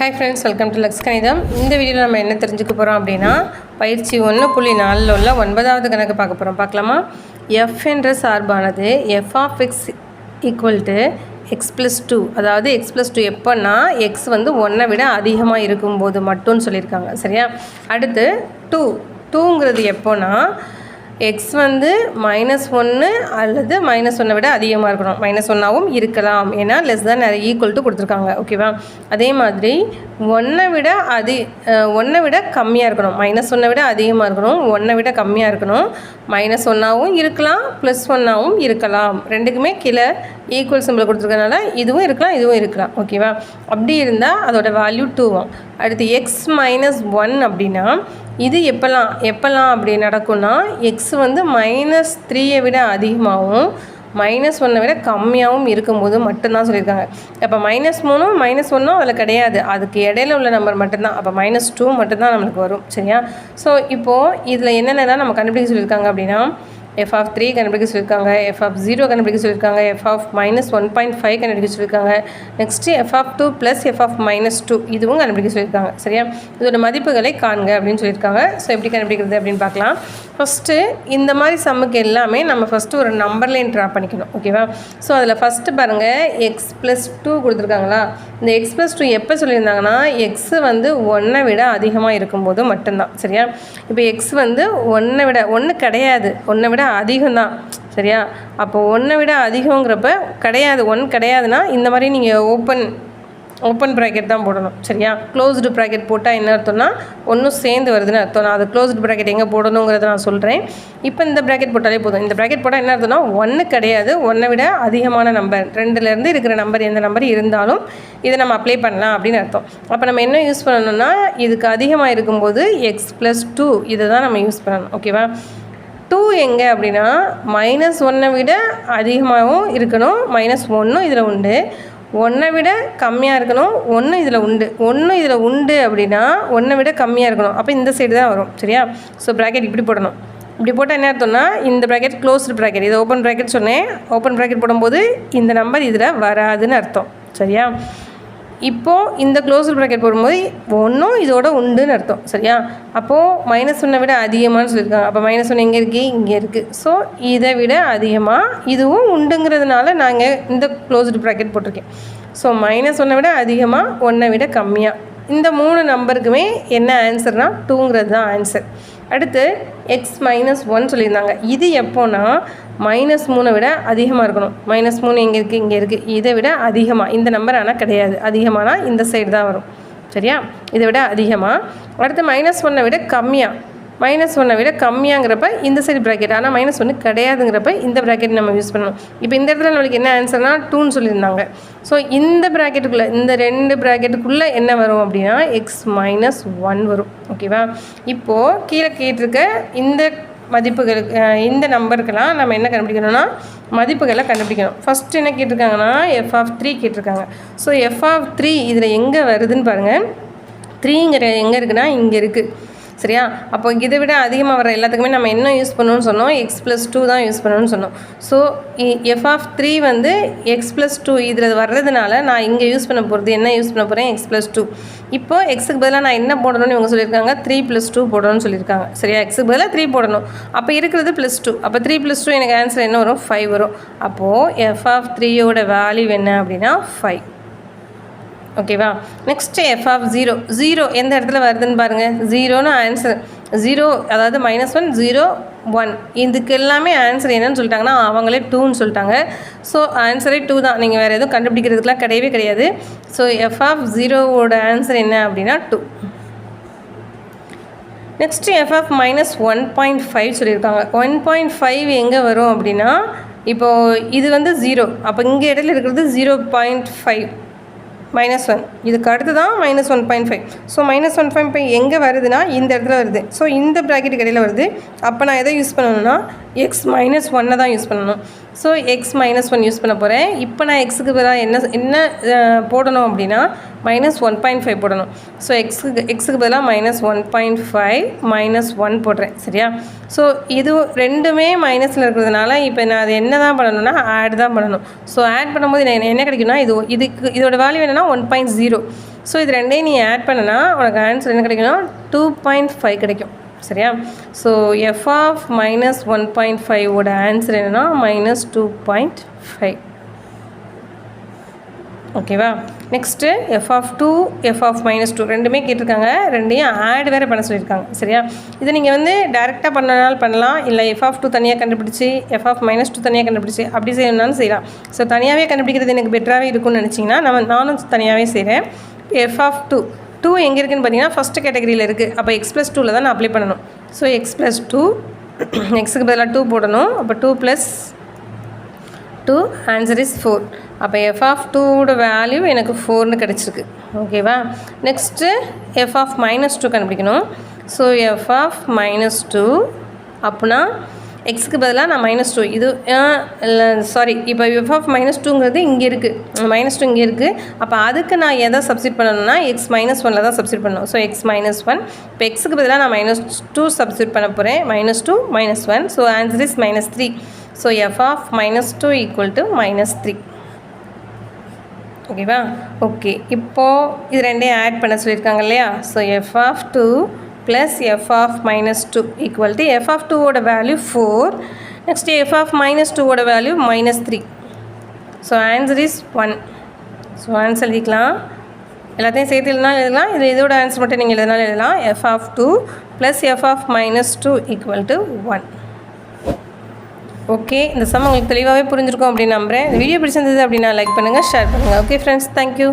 Hi friends, welcome to Lux கணிதம். இந்த வீடியோவில் நம்ம என்ன தெரிஞ்சுக்க போகிறோம் அப்படின்னா, பயிற்சி 1.4 உள்ள 9வது கணக்கு பார்க்க போகிறோம். பார்க்கலாமா? எஃப் என்ற சார்பானது F of X equal to X plus 2, அதாவது எக்ஸ் ப்ளஸ் 2 எப்போன்னா எக்ஸ் வந்து 1 விட அதிகமாக இருக்கும்போது மட்டும்னு சொல்லியிருக்காங்க. சரியா? அடுத்து 2ங்கிறது எப்போனா எக்ஸ் வந்து -1 அல்லது -1 விட அதிகமாக இருக்கணும். -1ஆகவும் இருக்கலாம், ஏன்னா லெஸ் தேன் ஈக்குவல் டு கொடுத்துருக்காங்க. ஓகேவா? அதே மாதிரி 1 விட கம்மியாக இருக்கணும். -1 விட அதிகமாக இருக்கணும், 1 விட கம்மியாக இருக்கணும். -1ஆகவும் இருக்கலாம், +1ஆகவும் இருக்கலாம். ரெண்டுக்குமே கீழே ஈக்குவல் சிம்பிள் கொடுத்துருக்கனால இதுவும் இருக்கலாம், இதுவும் இருக்கலாம். ஓகேவா? அப்படி இருந்தால் அதோட வேல்யூ 2. அடுத்து எக்ஸ் -1 அப்படின்னா இது எப்போல்லாம் அப்படி நடக்கும்னா எக்ஸ் வந்து -3 விட அதிகமாகவும் -1 விட கம்மியாகவும் இருக்கும்போது மட்டும்தான் சொல்லியிருக்காங்க. அப்போ -3ம் -1ம் அதில் கிடையாது, அதுக்கு இடையில உள்ள நம்பர் மட்டும்தான். அப்போ -2 மட்டும்தான் நம்மளுக்கு வரும். சரியா? ஸோ இப்போது இதில் என்னென்னலாம் நம்ம கண்டுபிடிக்க சொல்லியிருக்காங்க அப்படின்னா, எஃப் ஆஃப் 3 கண்டுபிடிக்க சொல்லியிருக்காங்க, எஃப் ஆஃப் 0 கண்டுபிடிக்க சொல்லியிருக்காங்க, எஃப் ஆஃப் -1.5 கண்டுபிடிக்க சொல்லியிருக்காங்க. Next F of 2 + F of -2 இதுவும் கண்டுபிடிக்க சொல்லியிருக்காங்க. சரியா? இதோட மதிப்புகளை காண்க அப்படின்னு சொல்லியிருக்காங்க. ஸோ எப்படி கண்டுபிடிக்கிறது அப்படின்னு பார்க்கலாம். ஃபஸ்ட்டு இந்த மாதிரி சம்முக்கு எல்லாமே நம்ம ஃபஸ்ட்டு ஒரு நம்பர் லைன் ட்ரா பண்ணிக்கணும். ஓகேவா? ஸோ அதில் ஃபஸ்ட்டு பாருங்கள், எக்ஸ் + 2 கொடுத்துருக்காங்களா? இந்த எக்ஸ் + 2 எப்போ சொல்லியிருந்தாங்கன்னா எக்ஸ் வந்து 1 விட அதிகமாக இருக்கும்போது மட்டும்தான். சரியா? இப்போ எக்ஸ் வந்து 1 கிடையாது, 1 விட அதிகம்தான். சரியா? அப்போ 1 விட அதிகங்கிறப்ப கிடையாது, 1 கிடையாதுன்னா இந்த மாதிரி நீங்கள் ஓப்பன் ப்ராக்கெட் தான் போடணும். சரியா? க்ளோஸ்டு ப்ராக்கெட் போட்டால் என்ன அர்த்தம்னா ஒன்றும் சேர்ந்து வருதுன்னு அர்த்தம். நான் அது க்ளோஸ்டு ப்ராக்கெட் எங்கே போடணுங்கிறத நான் சொல்கிறேன். இப்போ இந்த ப்ராக்கெட் போட்டாலே போதும். இந்த ப்ராக்கெட் போட்டால் என்ன அர்த்தம்னா 1 கிடையாது, 1 விட அதிகமான நம்பர், 2லேருந்து இருக்கிற நம்பர் எந்த நம்பர் இருந்தாலும் இதை நம்ம அப்ளை பண்ணலாம் அப்படின்னு அர்த்தம். அப்போ நம்ம என்ன யூஸ் பண்ணணும்னா இதுக்கு அதிகமாக இருக்கும்போது எக்ஸ் + 2 இதை தான் நம்ம யூஸ் பண்ணணும். ஓகேவா? 2 எங்கே அப்படின்னா -1 விட அதிகமாகவும் இருக்கணும், -1 இதில் உண்டு. 1 விட கம்மியாக இருக்கணும், 1 இதில் உண்டு. 1 இதில் உண்டு அப்படின்னா 1 விட கம்மியாக இருக்கணும். அப்போ இந்த சைடு தான் வரும். சரியா? ஸோ ப்ராக்கெட் இப்படி போடணும். இப்படி போட்டால் என்ன அர்த்தம்னா இந்த ப்ராக்கெட் க்ளோஸ்டு ப்ராக்கெட், இது ஓப்பன் ப்ராக்கெட் சொன்னேன். ஓப்பன் ப்ராக்கெட் போடும்போது இந்த நம்பர் இதில் வராதுன்னு அர்த்தம். சரியா? இப்போது இந்த க்ளோஸ்டு ப்ராக்கெட் போடும்போது 1 இதோட உண்டுன்னு அர்த்தம். சரியா? அப்போது -1 விட அதிகமானு சொல்லியிருக்காங்க. அப்போ -1 எங்கே இருக்குது? இங்கே இருக்குது. ஸோ இதை விட அதிகமாக இதுவும் உண்டுங்கிறதுனால நாங்கள் இந்த க்ளோஸ்டு ப்ராக்கெட் போட்டிருக்கேன். ஸோ -1 விட அதிகமாக, 1 விட கம்மியாக, இந்த 3 நம்பருக்குமே என்ன ஆன்சர்னா 2ங்கிறது தான் ஆன்சர். அடுத்து எக்ஸ் -1 சொல்லியிருந்தாங்க. இது எப்போனா -3 விட அதிகமாக இருக்கணும். -3 எங்கே இருக்குது? இங்கே இருக்குது. இதை விட அதிகமாக, இந்த நம்பர் ஆனால் கிடையாது, அதிகமானா இந்த சைடு தான் வரும். சரியா? இதை விட அதிகமாக. அடுத்து -1 விட கம்மியாக, -1 விட கம்மியாங்கிறப்ப இந்த சைடு ப்ராக்கெட், ஆனால் -1 கிடையாதுங்கிறப்ப இந்த ப்ராக்கெட் நம்ம யூஸ் பண்ணணும். இப்போ இந்த இடத்துல நம்மளுக்கு என்ன ஆன்சர்னா 2ன்னு சொல்லியிருந்தாங்க. ஸோ இந்த ப்ராக்கெட்டுக்குள்ளே, இந்த 2 ப்ராக்கெட்டுக்குள்ளே என்ன வரும் அப்படின்னா எக்ஸ் -1 வரும். ஓகேவா? இப்போது கீழே கேட்டிருக்க இந்த மதிப்புகளுக்கு, இந்த நம்பருக்கெல்லாம் நம்ம என்ன கண்டுபிடிக்கணும்னா மதிப்புகளை கண்டுபிடிக்கணும். ஃபஸ்ட்டு என்ன கேட்டிருக்காங்கன்னா எஃப் ஆஃப் 3 கேட்டிருக்காங்க. ஸோ எஃப் ஆஃப் 3 இதில் எங்கே வருதுன்னு பாருங்கள். 3ங்கிற எங்கே இருக்குன்னா இங்கே இருக்குது. சரியா? அப்போ இதை விட அதிகமாக வர எல்லாத்துக்குமே நம்ம என்ன யூஸ் பண்ணணும்னு சொன்னோம்? எக்ஸ் + 2 தான் யூஸ் பண்ணணும்னு சொன்னோம். ஸோ எஃப் ஆஃப் 3 வந்து எக்ஸ் + 2 இதில் வர்றதுனால நான் இங்கே யூஸ் பண்ண போகிறது என்ன யூஸ் பண்ண போகிறேன்? எக்ஸ் + 2. இப்போது எக்ஸுக்கு பதிலாக நான் என்ன போடணும்னு இவங்க சொல்லியிருக்காங்க? 3 + 2 போடணும்னு சொல்லியிருக்காங்க. சரியா? எக்ஸுக்கு பதிலாக 3 போடணும். அப்போ இருக்கிறது +2. அப்போ 3 + 2 எனக்கு ஆன்சர் என்ன வரும்? 5 வரும். அப்போது எஃப் ஆஃப் 3யோட வேல்யூ என்ன அப்படின்னா 5. ஓகேவா? நெக்ஸ்ட்டு எஃப் ஆஃப் 0 எந்த இடத்துல வருதுன்னு பாருங்கள். 0ன்னு ஆன்சர் 0, அதாவது -1 0 1 இதுக்கு எல்லாமே ஆன்சர் என்னன்னு சொல்லிட்டாங்கன்னா அவங்களே 2ன்னு சொல்லிட்டாங்க. ஸோ ஆன்சரே 2 தான். நீங்கள் வேறு எதுவும் கண்டுபிடிக்கிறதுக்குலாம் கிடையவே கிடையாது. ஸோ எஃப் ஆஃப் 0வோட ஆன்சர் என்ன அப்படின்னா 2. நெக்ஸ்ட்டு எஃப் ஆஃப் -1.5 சொல்லியிருக்காங்க. 1.5 எங்கே வரும் அப்படின்னா இப்போது இது வந்து 0, அப்போ இங்கே இடையில இருக்கிறது 0.5 -1, இதுக்கு அடுத்து தான் -1.5. ஸோ -1.5 எங்கே வருதுன்னா இந்த இடத்துல வருது. ஸோ இந்த ப்ராக்கெட்டுக்கு இடையில் வருது. அப்போ நான் எதை யூஸ் பண்ணணும்னா எக்ஸ் -1 தான் யூஸ் பண்ணணும். ஸோ எக்ஸ் -1 யூஸ் பண்ண போகிறேன். இப்போ நான் எக்ஸுக்கு பதிலாக என்ன போடணும் அப்படின்னா -1.5 போடணும். ஸோ எக்ஸுக்கு பதிலாக -1.5 -1 போடுறேன். சரியா? ஸோ இது ரெண்டுமே மைனஸில் இருக்கிறதுனால இப்போ நான் அது என்ன தான் பண்ணணும்னா ஆட் தான் பண்ணணும். ஸோ ஆட் பண்ணும்போது என்ன கிடைக்கும்னா இதோட வேல்யூ என்னென்னா 1.0. ஸோ இது ரெண்டையும் நீ ஆட் பண்ணனா உனக்கு ஆன்சர் என்ன கிடைக்கும்னா 2.5 கிடைக்கும். சரியா? ஸோ எஃப் ஆஃப் மைனஸ் 1.5ஓட ஆன்சர் என்னென்னா -2.5. ஓகேவா? Next F of 2 F of -2 ரெண்டுமே கேட்டிருக்காங்க. ரெண்டையும் ஆட் வேறு பண்ண சொல்லியிருக்காங்க. சரியா? இது நீங்கள் வந்து டேரெக்டாக பண்ணனாலும் பண்ணலாம், இல்லை எஃப் ஆஃப் 2 தனியாக கண்டுபிடிச்சி எஃப் ஆஃப் -2 தனியாக கண்டுபிடிச்சி அப்படி செய்யணும்னாலும் செய்யலாம். ஸோ தனியாகவே கண்டுபிடிக்கிறது எனக்கு பெட்டராகவே இருக்கும்னு நினச்சிங்கன்னா நானும் தனியாகவே செய்கிறேன். எஃப் ஆஃப் 2 எங்கே இருக்குதுன்னு பார்த்தீங்கன்னா ஃபஸ்ட்டு கேட்டகரியில் இருக்குது. அப்போ x+2ல் தான் நான் அப்ளை பண்ணணும். ஸோ x+2 எக்ஸுக்கு பதிலாக 2 போடணும். அப்போ 2 + 2 ஆன்சர் இஸ் 4. அப்போ எஃப் ஆஃப் 2ஓட வேல்யூ எனக்கு 4ன்னு கிடச்சிருக்கு. ஓகேவா? நெக்ஸ்ட்டு எஃப் ஆஃப் -2 கண்டுபிடிக்கணும். ஸோ எஃப் ஆஃப் -2 அப்படின்னா எக்ஸுக்கு பதிலாக நான் -2 இது சாரி இப்போ எஃப் ஆஃப் -2ங்கிறது இங்கே இருக்குது, -2 இங்கே இருக்குது. அப்போ அதுக்கு நான் எதை சப்ஸ்டிட் பண்ணணும்னா x-1ல் தான் சப்ஸ்டிட் பண்ணணும். ஸோ x-1 இப்போ எக்ஸுக்கு பதிலாக நான் -2 சப்ஸ்டிட் பண்ண போகிறேன். -2 -1 so answer is -3. So F of -2 = -3. ஓகேவா? ஓகே, இப்போது இது ரெண்டையும் ஆட் பண்ண சொல்லியிருக்காங்க இல்லையா? So F of 2 + F of -2 = F of 2ஓட வேல்யூ 4. நெக்ஸ்ட்டு எஃப் ஆஃப் -2ஓட value -3. So answer is 1. So answer எழுதிக்கலாம். எல்லாத்தையும் சேர்த்து எழுதலாம். இது இதோட ஆன்சர் மட்டும் நீங்கள் எழுதலாம். F of 2 + F of -2 = 1. Okay, இந்த சம் உங்களுக்கு தெளிவாகவே புரிஞ்சிருக்கும் அப்படின்னு நம்புகிறேன். இந்த வீடியோ பிடிச்சிருந்தது அப்படின்னா லைக் பண்ணுங்கள், ஷேர் பண்ணுங்கள். Okay friends, thank you.